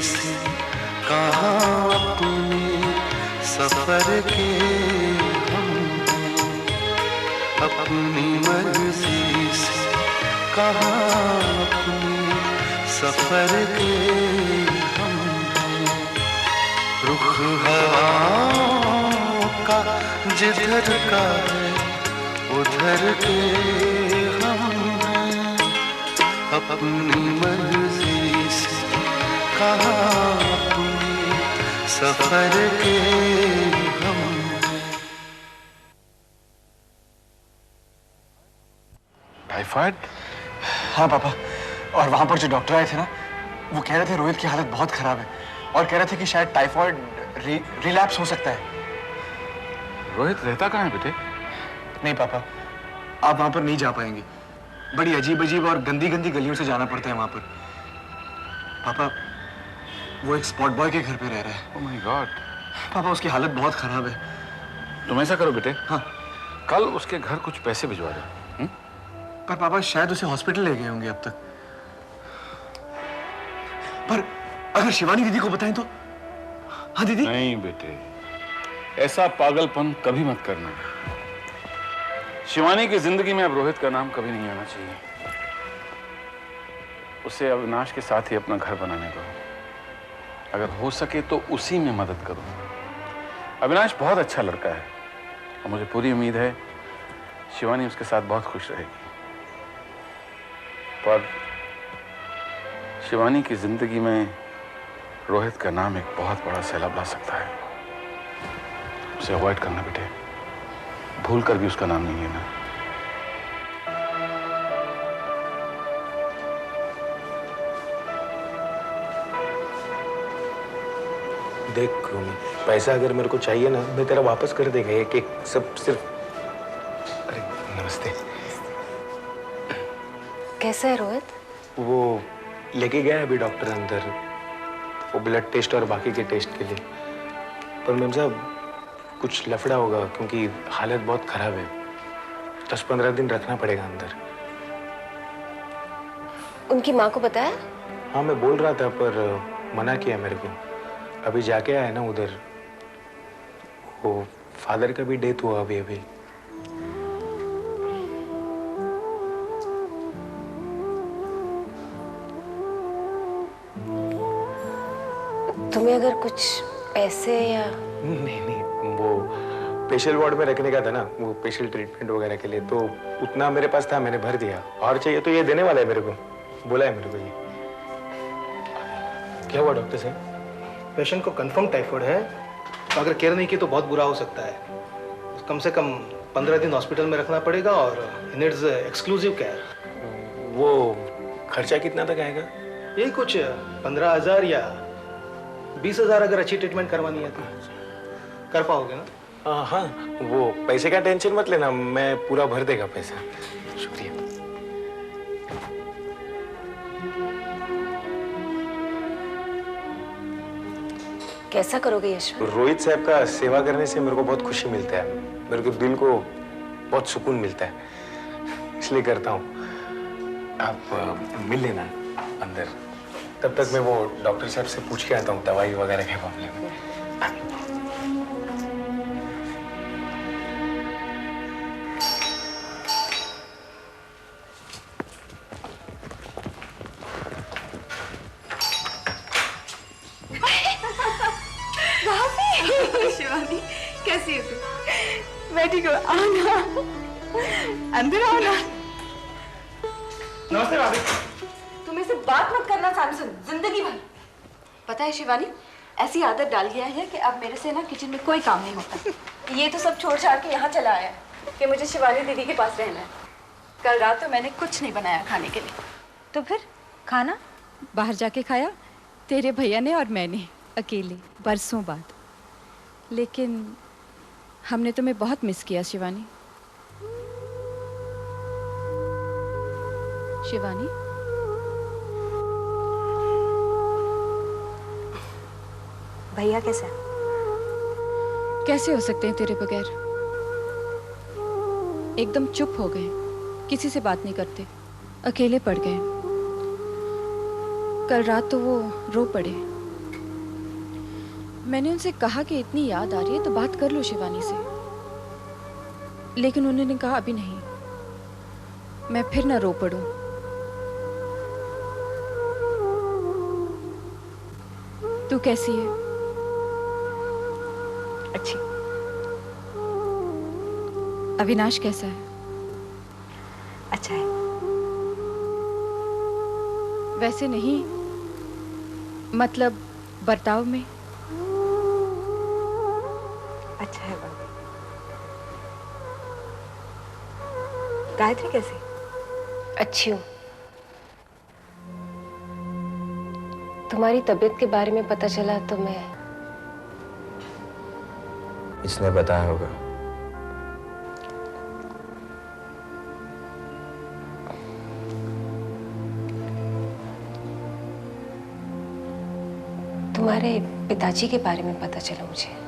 से कहाँ अपने सफर के हम हैं, अपनी मर्जी से कहाँ अपने सफर के हम हैं। रुख हवाओं का जिधर का है उधर के हम हैं, अपनी मर्जी से कहाँ अपने सफर के हम हैं। टाइफाइड? हाँ पापा, और वहां पर जो डॉक्टर आए थे ना, वो कह रहे थे रोहित की हालत बहुत खराब है और कह रहे थे कि शायद टाइफाइड रिलैप्स हो सकता है। रोहित रहता कहाँ है बेटे? नहीं पापा, आप वहां पर नहीं जा पाएंगे। बड़ी अजीब अजीब और गंदी गंदी गलियों से जाना पड़ता है वहां पर। पापा, वो एक स्पॉट बॉय के घर पे रह रहा है। Oh my God. पापा, उसकी हालत बहुत खराब है। तुम ऐसा करो बेटे, हाँ, कल उसके घर कुछ पैसे भिजवा दो। पर पापा शायद उसे हॉस्पिटल ले गए होंगे अब तक। पर अगर शिवानी दीदी को बताएं तो? हाँ दीदी। नहीं बेटे, ऐसा पागलपन कभी मत करना। शिवानी की जिंदगी में अब रोहित का नाम कभी नहीं आना चाहिए। उसे अविनाश के साथ ही अपना घर बनाने दो। अगर हो सके तो उसी में मदद करो। अविनाश बहुत अच्छा लड़का है और मुझे पूरी उम्मीद है शिवानी उसके साथ बहुत खुश रहेगी। पर शिवानी की जिंदगी में रोहित का नाम एक बहुत बड़ा सैलाब ला सकता है। उसे अवॉइड करना बेटे, भूल कर भी उसका नाम नहीं लेना। देख, पैसा अगर मेरे को चाहिए ना, मैं तेरा वापस कर देगा। एक एक सब सिर्फ। अरे नमस्ते। कैसा है रोहित? वो लेके गया है अभी डॉक्टर अंदर, वो ब्लड टेस्ट और बाकी के टेस्ट के लिए। पर मैम साहब, कुछ लफड़ा होगा क्योंकि हालत बहुत खराब है। 10-15 दिन रखना पड़ेगा अंदर। उनकी माँ को बताया? हाँ, मैं बोल रहा था पर मना किया मेरे को। अभी जाके आया ना उधर, वो फादर का भी डेथ हुआ अभी अभी। तुम्हें अगर कुछ पैसे या? नहीं, वो पेशेंट वार्ड में रखने का था ना, वो पेशेंट ट्रीटमेंट वगैरह के लिए, तो उतना मेरे पास था, मैंने भर दिया। और चाहिए तो ये देने वाला है मेरे को, बोला है मेरे को। ये क्या हुआ डॉक्टर साहब? पेशेंट को कंफर्म टाइफाइड है, तो अगर केयर नहीं की तो बहुत बुरा हो सकता है। कम से कम 15 दिन हॉस्पिटल में रखना पड़ेगा और नीड्स एक्सक्लूसिव केयर। वो खर्चा कितना तक आएगा? यही कुछ 15,000 या 20,000 अगर अच्छी ट्रीटमेंट करवानी है तो कर पाओगे ना? हाँ, वो पैसे का टेंशन मत लेना, मैं पूरा भर देगा पैसा। शुक्रिया। कैसा करोगे यशवंत? रोहित साहब का सेवा करने से मेरे को बहुत खुशी मिलता है, मेरे को दिल को बहुत सुकून मिलता है, इसलिए करता हूँ। आप मिल लेना अंदर, तब तक मैं वो डॉक्टर साहब से पूछ के आता हूँ दवाई वगैरह के मामले में। शिवानी, कैसी हो तुम? मैं ठीक हूँ। आओ ना, अंदर आओ ना। नमस्ते भाभी। तुम ऐसे बात मत करना सामने से जिंदगी भर। पता है शिवानी, ऐसी आदत डाल गया है कि अब मेरे से ना किचन में कोई काम नहीं होता। ये तो सब छोड़ छाड़ के यहाँ चला आया कि मुझे शिवानी दीदी के पास रहना है। कल रात तो मैंने कुछ नहीं बनाया खाने के लिए। तो फिर खाना बाहर जाके खाया, तेरे भैया ने और मैंने, अकेले, बरसों बाद। लेकिन हमने तुम्हें बहुत मिस किया शिवानी। शिवानी, भैया कैसा? कैसे हो सकते हैं तेरे बगैर? एकदम चुप हो गए, किसी से बात नहीं करते, अकेले पड़ गए। कल रात तो वो रो पड़े। मैंने उनसे कहा कि इतनी याद आ रही है तो बात कर लो शिवानी से, लेकिन उन्होंने कहा अभी नहीं, मैं फिर ना रो पड़ूं। तू कैसी है? अच्छी। अविनाश कैसा है? अच्छा है। वैसे नहीं, मतलब बर्ताव में। अच्छा है भाभी। गायत्री कैसी? अच्छी हूँ। तुम्हारी तबीयत के बारे में पता चला तो मैं। इसने बताया होगा। तुम्हारे पिताजी के बारे में पता चला मुझे।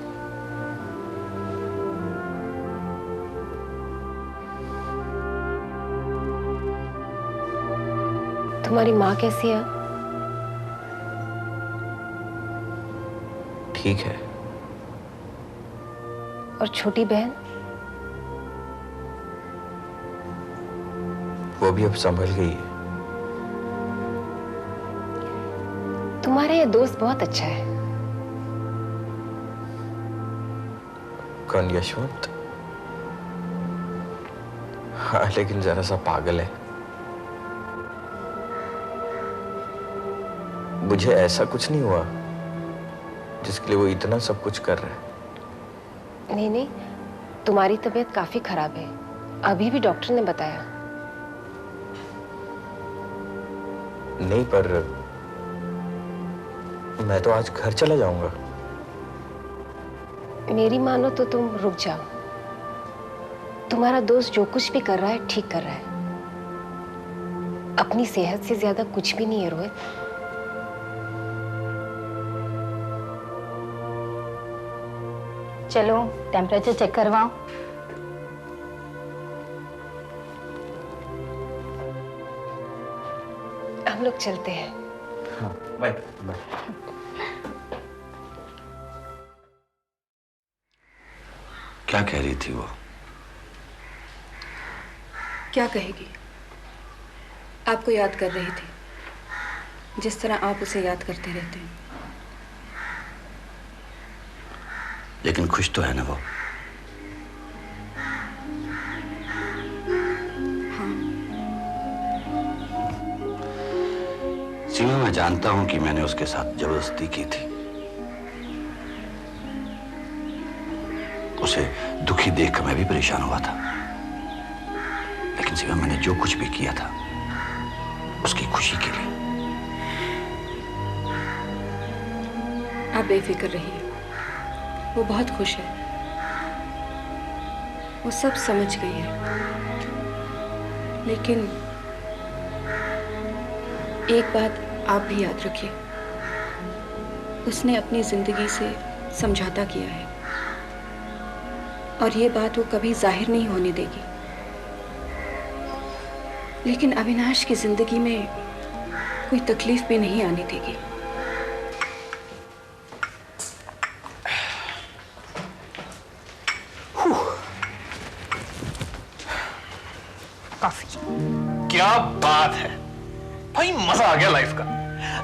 तुम्हारी माँ कैसी है? ठीक है। और छोटी बहन? वो भी अब संभल गई है। तुम्हारा ये दोस्त बहुत अच्छा है। कौन? यशवंत? हाँ, लेकिन जरा सा पागल है। मुझे ऐसा कुछ नहीं हुआ जिसके लिए वो इतना सब कुछ कर रहा है। नहीं नहीं, तुम्हारी तबीयत काफी खराब है, अभी भी डॉक्टर ने बताया। नहीं, पर मैं तो आज घर चला जाऊंगा। मेरी मानो तो तुम रुक जाओ। तुम्हारा दोस्त जो कुछ भी कर रहा है ठीक कर रहा है। अपनी सेहत से ज्यादा कुछ भी नहीं है रोहित। चलो टेम्परेचर चेक करवाओ। हम लोग चलते हैं। हाँ, बाय बाय। क्या कह रही थी वो? क्या कहेगी? आपको याद कर रही थी, जिस तरह आप उसे याद करते रहते हैं। लेकिन खुश तो है ना वो? हाँ। सीमा, मैं जानता हूं कि मैंने उसके साथ जबरदस्ती की थी। उसे दुखी देखकर मैं भी परेशान हुआ था, लेकिन सीमा, मैंने जो कुछ भी किया था उसकी खुशी के लिए। आप बेफिक्र रहिए, वो बहुत खुश है। वो सब समझ गई है। लेकिन एक बात आप भी याद रखिए, उसने अपनी जिंदगी से समझौता किया है और ये बात वो कभी जाहिर नहीं होने देगी। लेकिन अविनाश की जिंदगी में कोई तकलीफ भी नहीं आने देगी। क्या बात है भाई, मजा आ गया लाइफ का।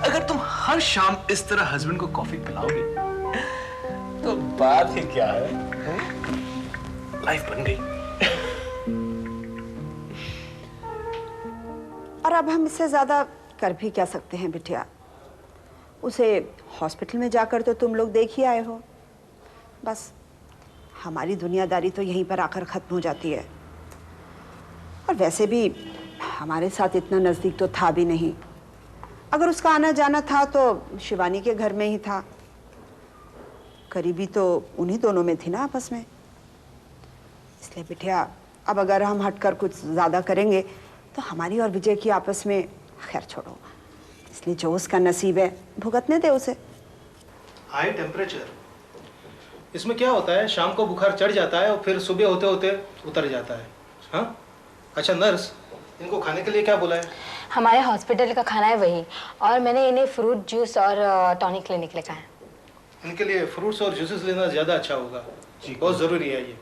अगर तुम हर शाम इस तरह हस्बैंड को कॉफी पिलाओगे तो बात ही क्या है, लाइफ बन गई। और अब हम इससे ज्यादा कर भी क्या सकते हैं बिटिया। उसे हॉस्पिटल में जाकर तो तुम लोग देख ही आए हो। बस हमारी दुनियादारी तो यहीं पर आकर खत्म हो जाती है। और वैसे भी हमारे साथ इतना नज़दीक तो था भी नहीं। अगर उसका आना जाना था तो शिवानी के घर में ही था। करीबी तो उन्हीं दोनों में थी ना आपस में। इसलिए बिटिया, अब अगर हम हटकर कुछ ज़्यादा करेंगे तो हमारी और विजय की आपस में, खैर छोड़ो। इसलिए जो उसका नसीब है भुगतने दे उसे। हाई टेम्परेचर, इसमें क्या होता है, शाम को बुखार चढ़ जाता है और फिर सुबह होते होते उतर जाता है। हाँ, अच्छा नर्स, इनको खाने के लिए क्या बोला है? हमारे हॉस्पिटल का खाना है वही, और मैंने इन्हें फ्रूट जूस और टॉनिक लेने के लिए कहा है। इनके लिए फ्रूट्स और जूसेस लेना ज़्यादा अच्छा होगा जी, बहुत ज़रूरी है ये।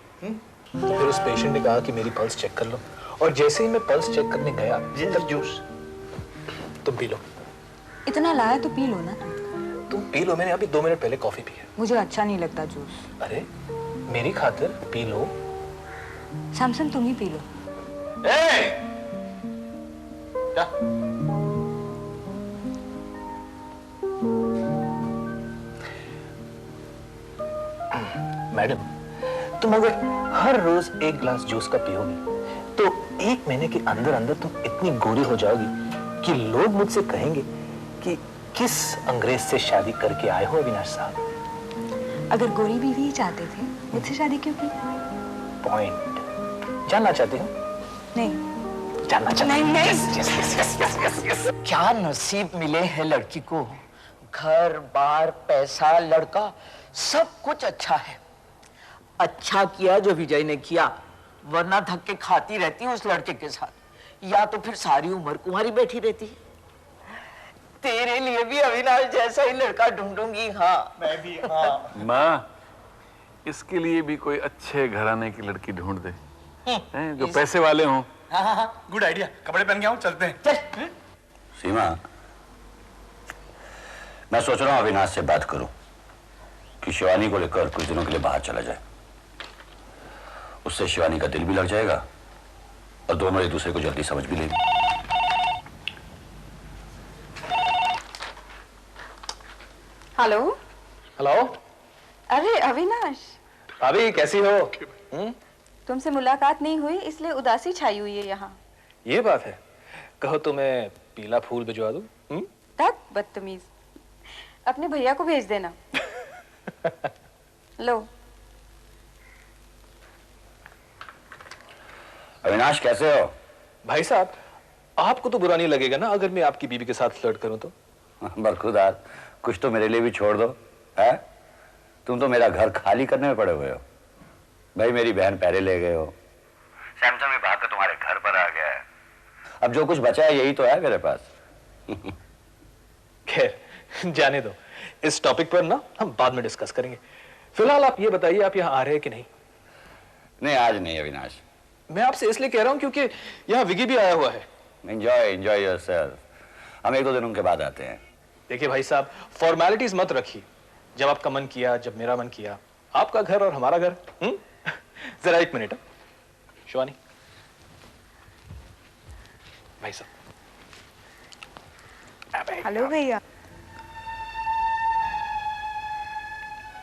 तो फिर उस पेशेंट ने कहा कि मेरी पल्स चेक कर लो, और जैसे ही मैं पल्स चेक करने गया, जिंजर जूस तुम पी लो। इतना लाया तो पी लो ना तुम पी लो, मैंने अभी 2 मिनट पहले कॉफी पी है। मुझे अच्छा नहीं लगता जूस। अरे मेरी खातिर पी लो। सैमसन तुम ही पी लो। क्या? मैडम, तुम अगर हर रोज 1 गिलास जूस का पियोगी तो 1 महीने के अंदर अंदर तुम इतनी गोरी हो जाओगी कि लोग मुझसे कहेंगे कि किस अंग्रेज से शादी करके आए हो अविनाश साहब। अगर गोरी बीवी ही चाहते थे, मुझसे शादी क्यों की? पॉइंट जानना चाहते हो? नहीं जानना चाहते नहीं, नहीं। Yes, yes, yes, yes, yes, yes, yes. क्या नसीब मिले हैं लड़की को, घर बार पैसा लड़का सब कुछ अच्छा है। अच्छा किया जो विजय ने किया, वरना धक्के खाती रहती उस लड़के के साथ, या तो फिर सारी उम्र कुंवारी बैठी रहती। तेरे लिए भी अविनाश जैसा ही लड़का ढूंढूंगी। हाँ मैं भी। हाँ माँ, इसके लिए भी कोई अच्छे घराने की लड़की ढूंढ दे, हैं, जो पैसे वाले हों। हाँ, गुड आइडिया। कपड़े पहन के आओ, चलते हैं। चल। सीमा, मैं सोच रहा हूं अविनाश से बात करूं कि शिवानी को लेकर कुछ दिनों के लिए बाहर चला जाए। उससे शिवानी का दिल भी लग जाएगा और दोनों एक दूसरे को जल्दी समझ भी लेंगे। हेलो। हेलो। अरे अविनाश, भाभी कैसी हो? तुमसे मुलाकात नहीं हुई इसलिए उदासी छाई हुई है यहाँ। ये बात है, कहो तो मैं पीला फूल भिजवा दूं? तक बदतमीज, अपने भैया को भेज देना। लो। अविनाश कैसे हो? भाई साहब, आपको तो बुरा नहीं लगेगा ना अगर मैं आपकी बीवी के साथ फ्लर्ट करूं तो? बरखुदार, कुछ तो मेरे लिए भी छोड़ दो। है, तुम तो मेरा घर खाली करने में पड़े हुए हो। भाई मेरी बहन पैरे ले गए हो, सैमसंग में भाग कर तुम्हारे घर पर आ गया है। अब जो कुछ बचा है यही तो है मेरे पास। खैर जाने दो, इस टॉपिक पर ना हम बाद में डिस्कस करेंगे। फिलहाल आप ये बताइए, आप यहाँ आ रहे हैं कि नहीं? नहीं, आज नहीं अविनाश। मैं आपसे इसलिए कह रहा हूँ क्योंकि यहाँ विकी भी आया हुआ है। Enjoy yourself. हम 1-2 दिनों के बाद आते हैं। देखिए भाई साहब, फॉर्मेलिटीज मत रखिए। जब आपका मन किया, जब मेरा मन किया, आपका घर और हमारा घर। जरा 1 मिनट। शिवानी, भाई साहब। हेलो भैया।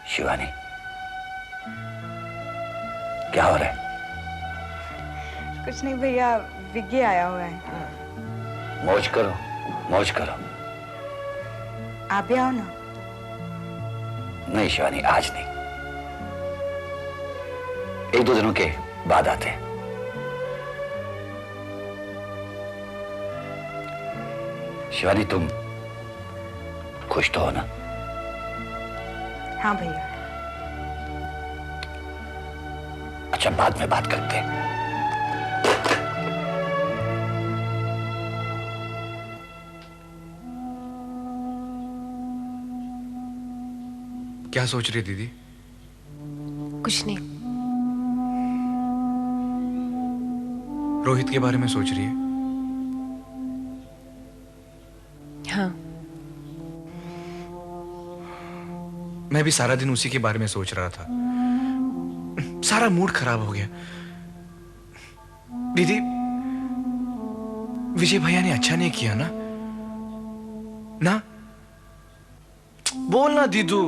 शिवानी, क्या हो रहा है? कुछ नहीं भैया, विज्ञ आया हुआ है। मौज करो, मौज करो। आप भी आओ ना। नहीं शिवानी, आज नहीं, 1-2 दिनों के बाद आते हैं। शिवानी, तुम खुश तो हो ना? हाँ भैया। अच्छा, बाद में बात करते हैं। क्या सोच रही दीदी? कुछ नहीं। रोहित के बारे में सोच रही है? हाँ। मैं भी सारा दिन उसी के बारे में सोच रहा था। सारा मूड खराब हो गया। दीदी, विजय भैया ने अच्छा नहीं किया ना? ना? बोल ना दीदू।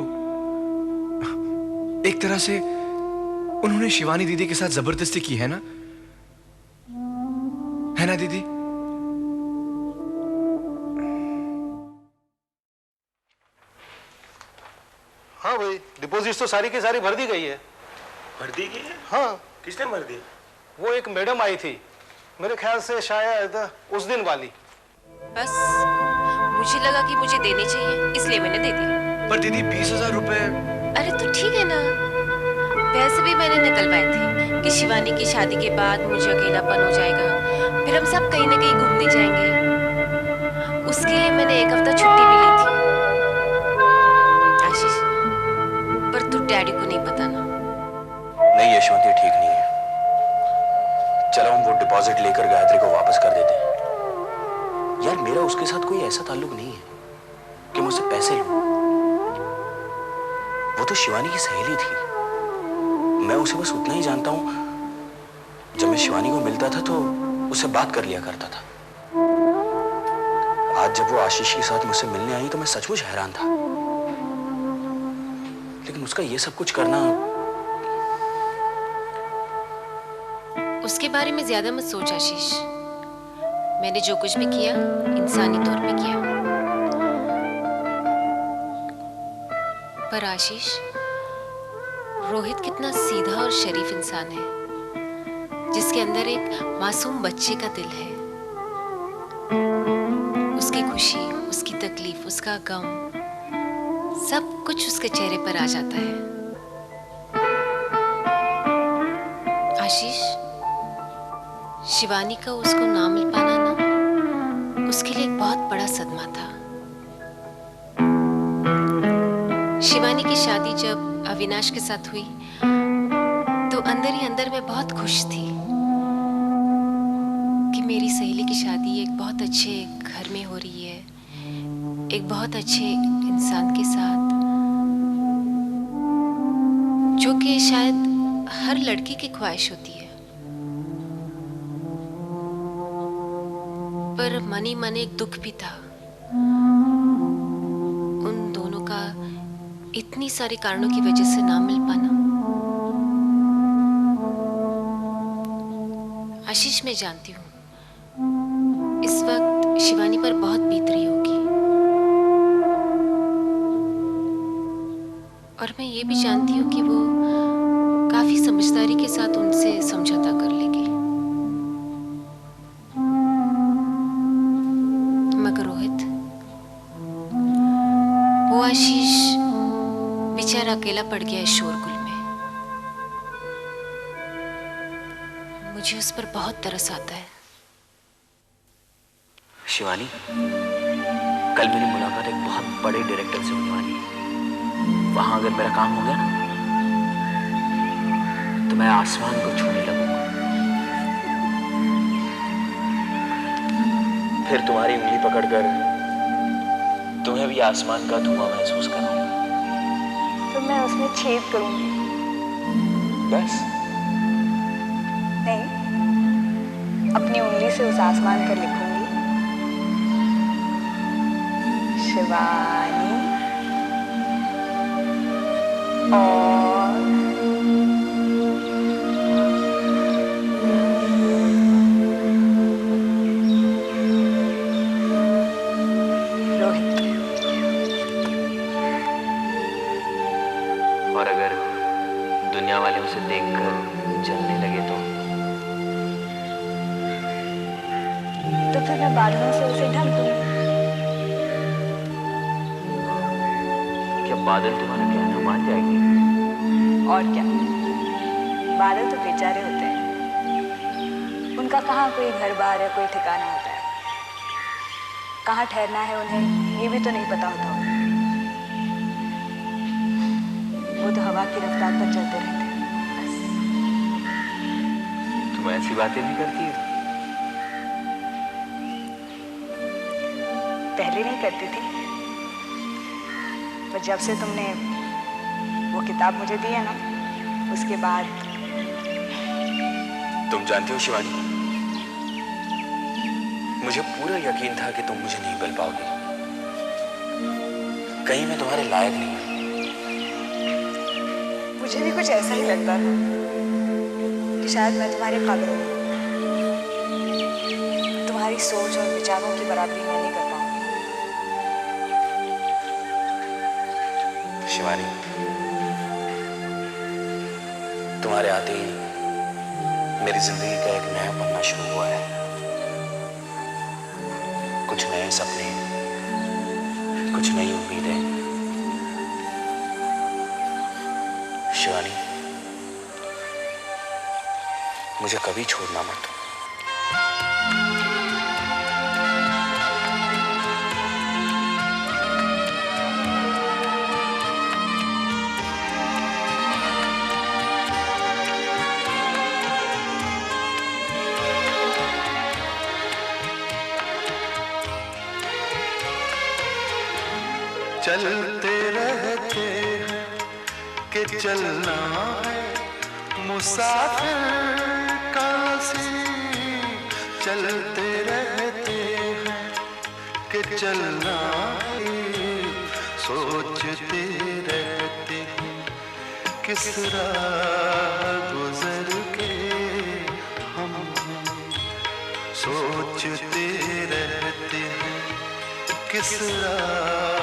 एक तरह से उन्होंने शिवानी दीदी के साथ जबरदस्ती की है ना? है ना दीदी? हाँ भाई, डिपॉजिट तो सारी की सारी भर दी गई है। भर दी गई है? हाँ। किसने भर दी? वो एक मैडम आई थी, मेरे ख्याल से शायद उस दिन वाली। बस मुझे लगा कि मुझे देने चाहिए, इसलिए मैंने दे दिया। पर दीदी 20,000 रुपए। अरे तो ठीक है ना, पैसे भी मैंने निकलवाए थे कि शिवानी की शादी के बाद मुझे अकेलापन हो जाएगा, फिर हम सब कहीं ना कहीं घूमने जाएंगे। उसके लिए मैंने 1 हफ्ता छुट्टी भी ली थी। आशीष, डैडी को नहीं बताना। नहीं यशवंती, ठीक नहीं है। चलो हम वो डिपॉजिट लेकर गायत्री को वापस कर देते हैं। यार मेरा उसके साथ कोई ऐसा ताल्लुक नहीं है कि मुझसे पैसे लूं। वो तो शिवानी की सहेली थी। मैं उसे बस उतना ही जानता हूं, जब मैं शिवानी को मिलता था तो उससे बात कर लिया करता था। आज जब वो आशीष के साथ मुझसे मिलने आई तो मैं सचमुच हैरान था। लेकिन उसका ये सब कुछ करना। उसके बारे में ज्यादा मत सोच आशीष। मैंने जो कुछ भी किया इंसानी तौर पे किया। पर आशीष, रोहित कितना सीधा और शरीफ इंसान है, जिसके अंदर एक मासूम बच्चे का दिल है। उसकी खुशी, उसकी तकलीफ, उसका गम, सब कुछ उसके चेहरे पर आ जाता है। आशीष, शिवानी का उसको ना मिल पाना ना, उसके लिए एक बहुत बड़ा सदमा था। शिवानी की शादी जब अविनाश के साथ हुई तो अंदर ही अंदर मैं बहुत खुश थी कि मेरी सहेली की शादी एक बहुत अच्छे घर में हो रही है, एक बहुत अच्छे इंसान के साथ, जो कि शायद हर लड़की की ख्वाहिश होती है। पर मन ही मन एक दुख भी था, उन दोनों का इतनी सारे कारणों की वजह से ना मिल पाना। आशीष, मैं जानती हूँ इस वक्त शिवानी पर बहुत बीत रही होगी, और मैं ये भी जानती हूँ कि वो काफी समझदारी के साथ उनसे समझौता कर लेगी। मगर रोहित, वो आशीष बेचारा अकेला पड़ गया है शोरगुल में। मुझे उस पर बहुत तरस आता है। शिवानी, कल मेरी मुलाकात एक बहुत बड़े डायरेक्टर से होने वाली है। वहां अगर मेरा काम हो गया ना, तो मैं आसमान को छूने लगूंगा। फिर तुम्हारी उंगली पकड़कर तुम्हें भी आसमान का धुआं महसूस कराऊंगा। तो मैं उसमें छेद करूंगी। बस? नहीं, अपनी उंगली से उस आसमान पर लिखूंगी, शिवानी और रोहित। और अगर दुनिया वाले उसे देखकर जलने लगे तो फिर मैं बादलों से उसे ढक दूंगी। क्या बादल तुम्हारा कहना मान जाएंगे? और क्या, बादल तो बेचारे होते हैं, उनका कहाँ कोई घर बार है, कोई ठिकाना होता है। कहाँ ठहरना है उन्हें ये भी तो नहीं पता होता उन्हें। वो तो हवा की रफ्तार पर चलते रहते हैं बस। तुम ऐसी बातें भी करती हो? पहले नहीं करती थी, पर जब से तुमने वो किताब मुझे दी है ना, उसके बाद। तुम जानती हो शिवानी, मुझे पूरा यकीन था कि तुम मुझे नहीं मिल पाओगी। कहीं मैं तुम्हारे लायक नहीं हूं। मुझे भी कुछ ऐसा ही लगता था कि शायद मैं तुम्हारे काबिल हूं। तुम्हारी सोच और विचारों की बराबरी मैं नहीं कर पाऊंगी। शिवानी, तुम्हारे आते ही मेरी जिंदगी का एक नया पन्ना शुरू हुआ है। कुछ नए सपने, कुछ नई उम्मीदें। शिवानी, मुझे कभी छोड़ना मत। चलते रहते हैं कि चलना है मुसाफिर का नसीब। चलते रहते हैं कि चलना है, सोचते रहते हैं किस राह गुजर के हम, सोचते रहते हैं किस राह